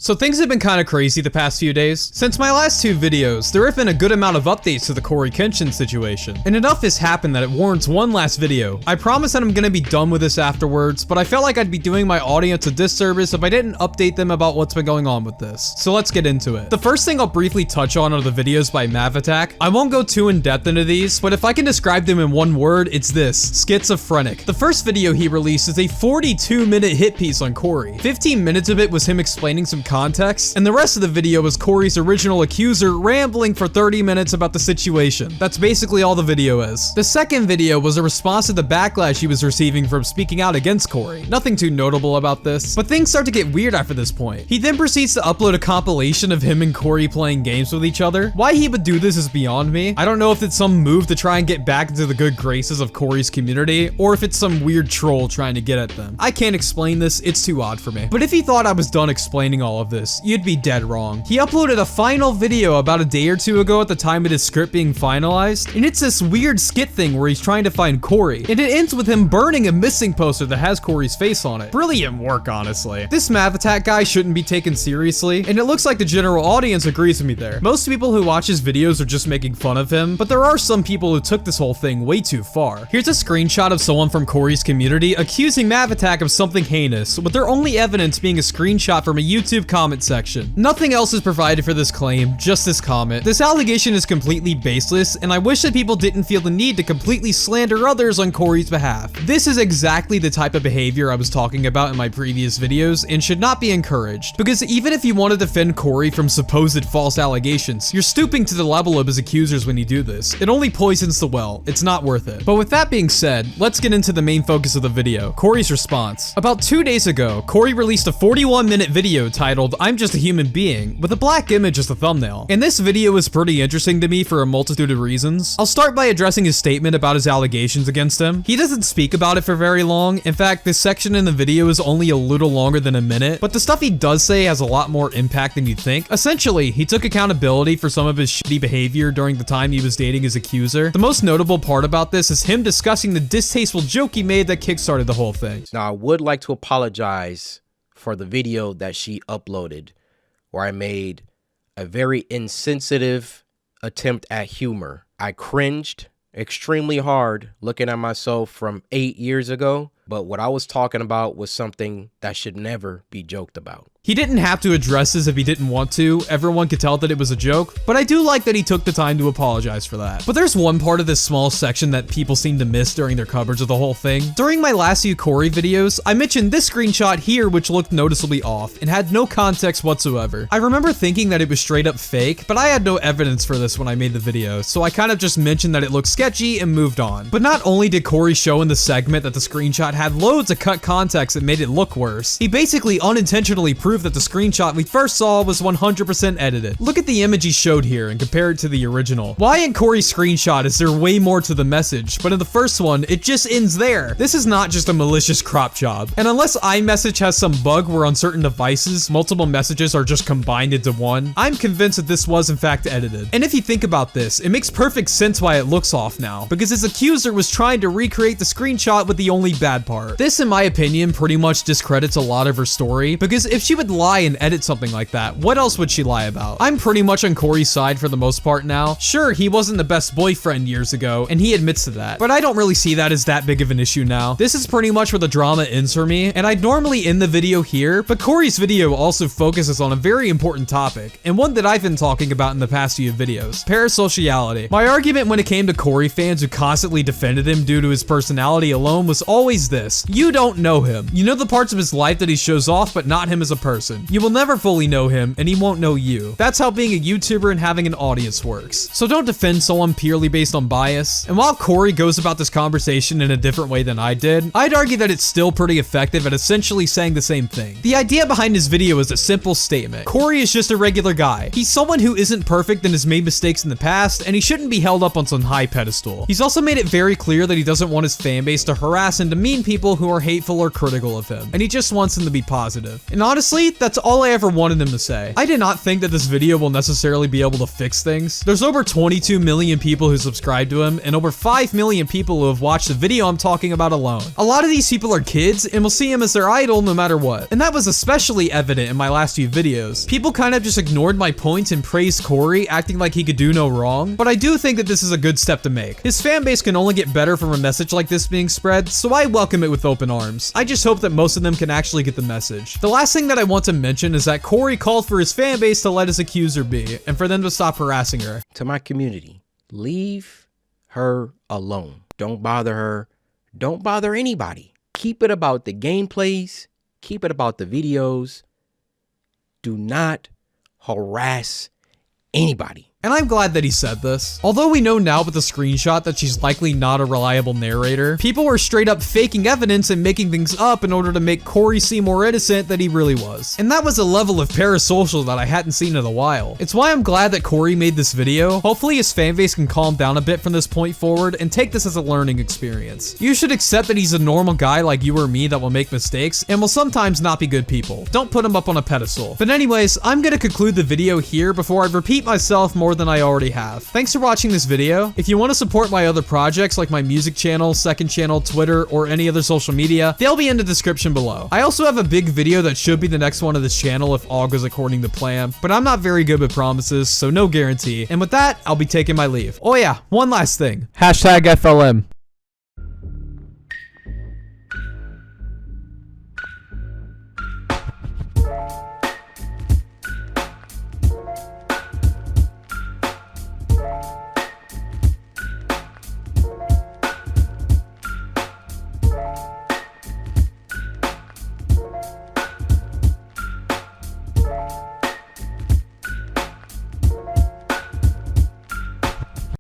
So things have been kind of crazy the past few days. Since my last two videos, there have been a good amount of updates to the Cory Kenshin situation, and enough has happened that it warrants one last video. I promise that I'm gonna be done with this afterwards, but I felt like I'd be doing my audience a disservice if I didn't update them about what's been going on with this. So let's get into it. The first thing I'll briefly touch on are the videos by Mavattack. I won't go too in depth into these, but if I can describe them in one word, it's this: schizophrenic. The first video he released is a 42-minute hit piece on Cory. 15 minutes of it was him explaining some context, and the rest of the video was Cory's original accuser rambling for 30 minutes about the situation. That's basically all the video is. The second video was a response to the backlash he was receiving from speaking out against Cory. Nothing too notable about this, but things start to get weird after this point. He then proceeds to upload a compilation of him and Cory playing games with each other. Why he would do this is beyond me. I don't know if it's some move to try and get back into the good graces of Cory's community, or if it's some weird troll trying to get at them. I can't explain this, it's too odd for me. But if you thought I was done explaining all of this, you'd be dead wrong. He uploaded a final video about a day or two ago at the time of his script being finalized, and it's this weird skit thing where he's trying to find Cory, and it ends with him burning a missing poster that has Cory's face on it. Brilliant work, honestly. This Mavattack guy shouldn't be taken seriously, and it looks like the general audience agrees with me there. Most people who watch his videos are just making fun of him, but there are some people who took this whole thing way too far. Here's a screenshot of someone from Cory's community accusing Mavattack of something heinous, with their only evidence being a screenshot from a YouTube comment section. Nothing else is provided for this claim, just this comment. This allegation is completely baseless, and I wish that people didn't feel the need to completely slander others on Cory's behalf. This is exactly the type of behavior I was talking about in my previous videos and should not be encouraged, because even if you want to defend Cory from supposed false allegations, you're stooping to the level of his accusers when you do this. It only poisons the well. It's not worth it. But with that being said, let's get into the main focus of the video, Cory's response. About 2 days ago, Cory released a 41-minute video titled "I'm Just a Human Being" with a black image as the thumbnail. And this video is pretty interesting to me for a multitude of reasons. I'll start by addressing his statement about his allegations against him. He doesn't speak about it for very long. In fact, this section in the video is only a little longer than a minute, but the stuff he does say has a lot more impact than you'd think. Essentially, he took accountability for some of his shitty behavior during the time he was dating his accuser. The most notable part about this is him discussing the distasteful joke he made that kickstarted the whole thing. Now, I would like to apologize for the video that she uploaded, where I made a very insensitive attempt at humor. I cringed extremely hard looking at myself from 8 years ago, but what I was talking about was something that should never be joked about. He didn't have to address this if he didn't want to. Everyone could tell that it was a joke, but I do like that he took the time to apologize for that. But there's one part of this small section that people seem to miss during their coverage of the whole thing. During my last few Cory videos, I mentioned this screenshot here which looked noticeably off and had no context whatsoever. I remember thinking that it was straight up fake, but I had no evidence for this when I made the video, so I kind of just mentioned that it looked sketchy and moved on. But not only did Cory show in the segment that the screenshot had loads of cut context that made it look worse, he basically unintentionally proved that the screenshot we first saw was 100% edited. Look at the image he showed here and compare it to the original. Why in Cory's screenshot is there way more to the message, but in the first one, it just ends there? This is not just a malicious crop job. And unless iMessage has some bug where on certain devices, multiple messages are just combined into one, I'm convinced that this was in fact edited. And if you think about this, it makes perfect sense why it looks off now, because his accuser was trying to recreate the screenshot with the only bad part. This, in my opinion, pretty much discredits a lot of her story, because if she would lie and edit something like that, what else would she lie about? I'm pretty much on Cory's side for the most part now. Sure, he wasn't the best boyfriend years ago, and he admits to that, but I don't really see that as that big of an issue now. This is pretty much where the drama ends for me, and I'd normally end the video here, but Cory's video also focuses on a very important topic, and one that I've been talking about in the past few videos: parasociality. My argument when it came to Cory fans who constantly defended him due to his personality alone was always this: you don't know him. You know the parts of his life that he shows off, but not him as a person. You will never fully know him, and he won't know you. That's how being a YouTuber and having an audience works. So don't defend someone purely based on bias. And while Cory goes about this conversation in a different way than I did, I'd argue that it's still pretty effective at essentially saying the same thing. The idea behind his video is a simple statement. Cory is just a regular guy. He's someone who isn't perfect and has made mistakes in the past, and he shouldn't be held up on some high pedestal. He's also made it very clear that he doesn't want his fan base to harass and demean people who are hateful or critical of him, and he just wants them to be positive. And honestly, Really? That's all I ever wanted him to say. I did not think that this video will necessarily be able to fix things. There's over 22 million people who subscribe to him, and over 5 million people who have watched the video I'm talking about alone. A lot of these people are kids and will see him as their idol no matter what. And that was especially evident in my last few videos. People kind of just ignored my points and praised Cory, acting like he could do no wrong. But I do think that this is a good step to make. His fan base can only get better from a message like this being spread, so I welcome it with open arms. I just hope that most of them can actually get the message. The last thing that I want to mention is that Cory called for his fan base to let his accuser be, and for them to stop harassing her. To my community, leave her alone. Don't bother her. Don't bother anybody. Keep it about the gameplays. Keep it about the videos. Do not harass anybody. And I'm glad that he said this. Although we know now with the screenshot that she's likely not a reliable narrator, people were straight up faking evidence and making things up in order to make Cory seem more innocent than he really was. And that was a level of parasocial that I hadn't seen in a while. It's why I'm glad that Cory made this video. Hopefully his fan base can calm down a bit from this point forward and take this as a learning experience. You should accept that he's a normal guy like you or me that will make mistakes and will sometimes not be good people. Don't put him up on a pedestal. But anyways, I'm gonna conclude the video here before I repeat myself more than I already have. Thanks for watching this video. If you want to support my other projects like my music channel, second channel, Twitter, or any other social media, they'll be in the description below. I also have a big video that should be the next one of this channel if all goes according to plan, but I'm not very good with promises, so no guarantee. And with that, I'll be taking my leave. Oh yeah, one last thing. #FLM.